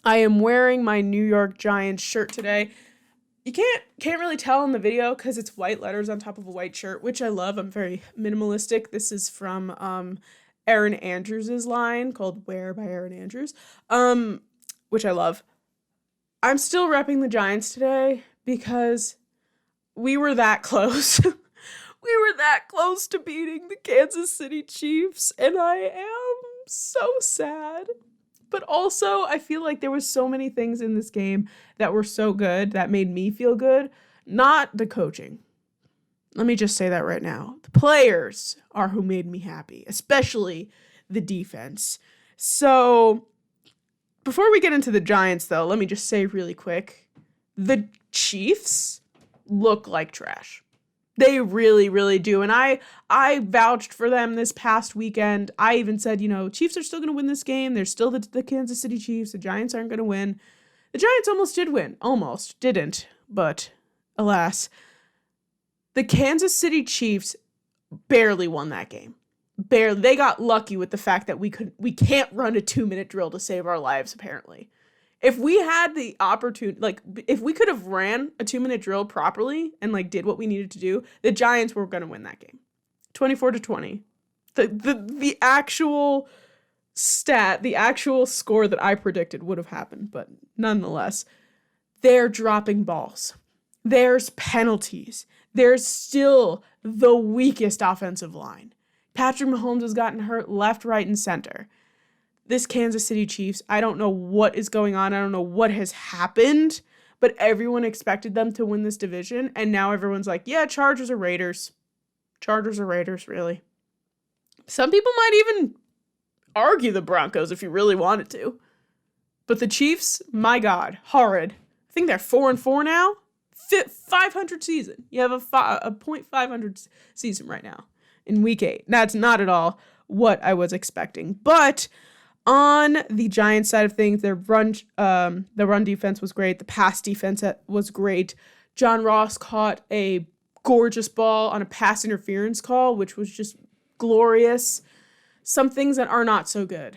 I am wearing my New York Giants shirt today. You can't really tell in the video because it's white letters on top of a white shirt, which I love. I'm very minimalistic. This is from Erin Andrews' line called "Wear" by Erin Andrews, which I love. I'm still repping the Giants today because we were that close. We were that close to beating the Kansas City Chiefs, and I am so sad. But also, I feel like there was so many things in this game that were so good that made me feel good. Not the coaching. Let me just say that right now. The players are who made me happy, especially the defense. So, before we get into the Giants, though, let me just say really quick, the Chiefs look like trash. They really, really do. And I vouched for them this past weekend. I even said, Chiefs are still going to win this game. They're still the Kansas City Chiefs. The Giants aren't going to win. The Giants almost did win. Almost. Didn't. But alas, the Kansas City Chiefs barely won that game. Barely. They got lucky with the fact that we can't run a 2-minute drill to save our lives, apparently. If we had the opportunity, if we could have ran a 2-minute drill properly and, did what we needed to do, the Giants were going to win that game. 24-20. The actual stat, the actual score that I predicted would have happened, but nonetheless, they're dropping balls. There's penalties. There's still the weakest offensive line. Patrick Mahomes has gotten hurt left, right, and center. This Kansas City Chiefs, I don't know what is going on. I don't know what has happened, but everyone expected them to win this division, and now everyone's like, yeah, Chargers or Raiders. Chargers or Raiders, really. Some people might even argue the Broncos if you really wanted to. But the Chiefs, my God, horrid. I think they're 4-4 now. 500 season. You have a .500 season right now in week 8. That's not at all what I was expecting. But on the Giants side of things, the run defense was great. The pass defense was great. John Ross caught a gorgeous ball on a pass interference call, which was just glorious. Some things that are not so good.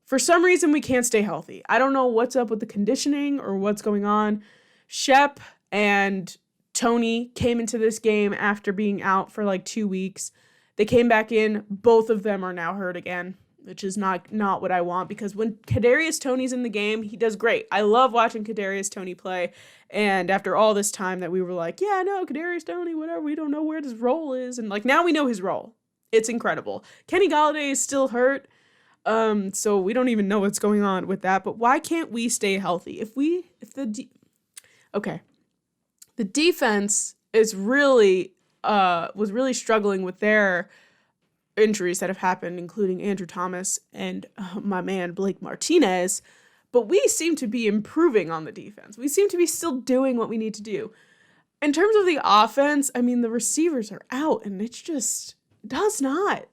For some reason, we can't stay healthy. I don't know what's up with the conditioning or what's going on. Shep and Tony came into this game after being out for 2 weeks. They came back in. Both of them are now hurt again, which is not what I want, because when Kadarius Toney's in the game, he does great. I love watching Kadarius Toney play, and after all this time that we were like, yeah, no, Kadarius Toney, whatever, we don't know where his role is, and now we know his role. It's incredible. Kenny Golladay is still hurt, so we don't even know what's going on with that, but why can't we stay healthy? The defense is was really struggling with their injuries that have happened, including Andrew Thomas and my man Blake Martinez, but we seem to be improving on the defense. We seem to be still doing what we need to do. In terms of the offense, I mean, the receivers are out, and it just does not.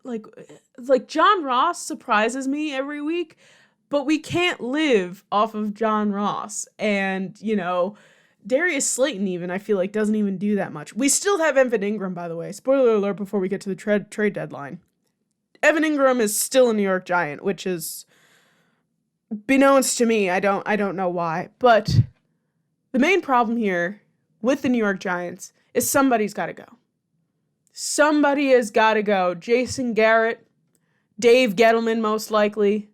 John Ross surprises me every week, but we can't live off of John Ross. And, Darius Slayton even, I feel like, doesn't even do that much. We still have Evan Ingram, by the way. Spoiler alert before we get to the trade deadline. Evan Ingram is still a New York Giant, which is beknownst to me. I don't know why. But the main problem here with the New York Giants is somebody's got to go. Somebody has got to go. Jason Garrett, Dave Gettleman most likely.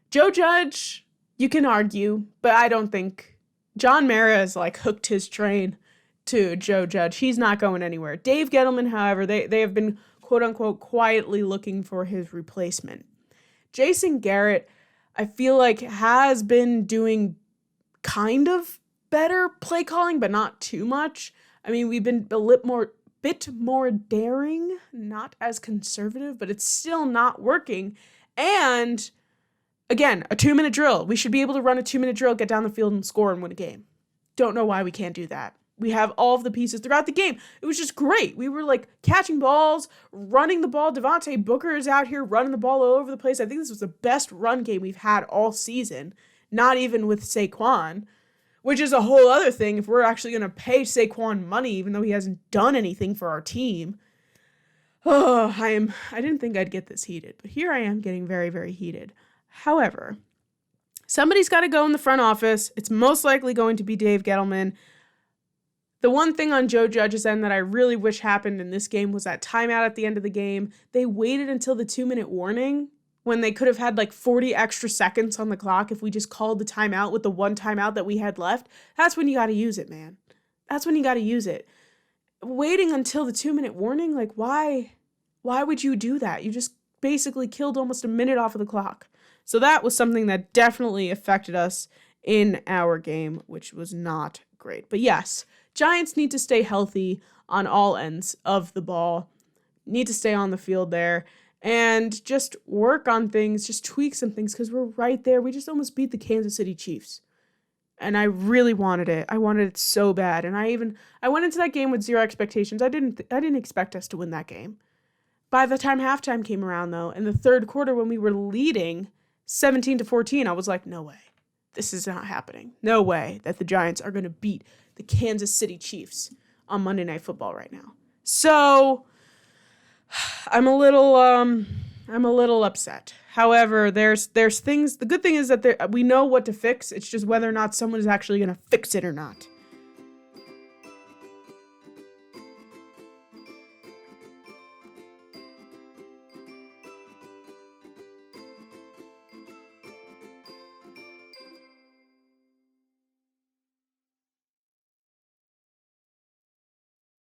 Joe Judge, you can argue, but I don't think John Mara has hooked his train to Joe Judge. He's not going anywhere. Dave Gettleman, however, they have been quote unquote quietly looking for his replacement. Jason Garrett, I feel like, has been doing kind of better play calling, but not too much. I mean, we've been bit more daring, not as conservative, but it's still not working. And again, a 2-minute drill. We should be able to run a 2-minute drill, get down the field and score and win a game. Don't know why we can't do that. We have all of the pieces throughout the game. It was just great. We were catching balls, running the ball. Devontae Booker is out here running the ball all over the place. I think this was the best run game we've had all season, not even with Saquon, which is a whole other thing if we're actually going to pay Saquon money, even though he hasn't done anything for our team. Oh, I didn't think I'd get this heated, but here I am getting very, very heated. However, Somebody's got to go in the front office. It's most likely going to be Dave Gettleman. The one thing on Joe Judge's end that I really wish happened in this game was that timeout at the end of the game. They waited until the 2-minute warning when they could have had like 40 extra seconds on the clock if we just called the timeout with the one timeout that we had left. That's when you got to use it, man. That's when you got to use it. Waiting until the 2-minute warning, like why would you do that? You just basically killed almost a minute off of the clock. So that was something that definitely affected us in our game, which was not great. But yes, Giants need to stay healthy on all ends of the ball, need to stay on the field there, and just work on things, just tweak some things, because we're right there. We just almost beat the Kansas City Chiefs. And I really wanted it. I wanted it so bad. And I went into that game with zero expectations. I didn't expect us to win that game. By the time halftime came around, though, in the third quarter when we were leading 17-14, I was like, no way. This is not happening. No way that the Giants are going to beat the Kansas City Chiefs on Monday Night Football right now. So I'm a little upset. However, there's things. The good thing is that we know what to fix. It's just whether or not someone is actually going to fix it or not.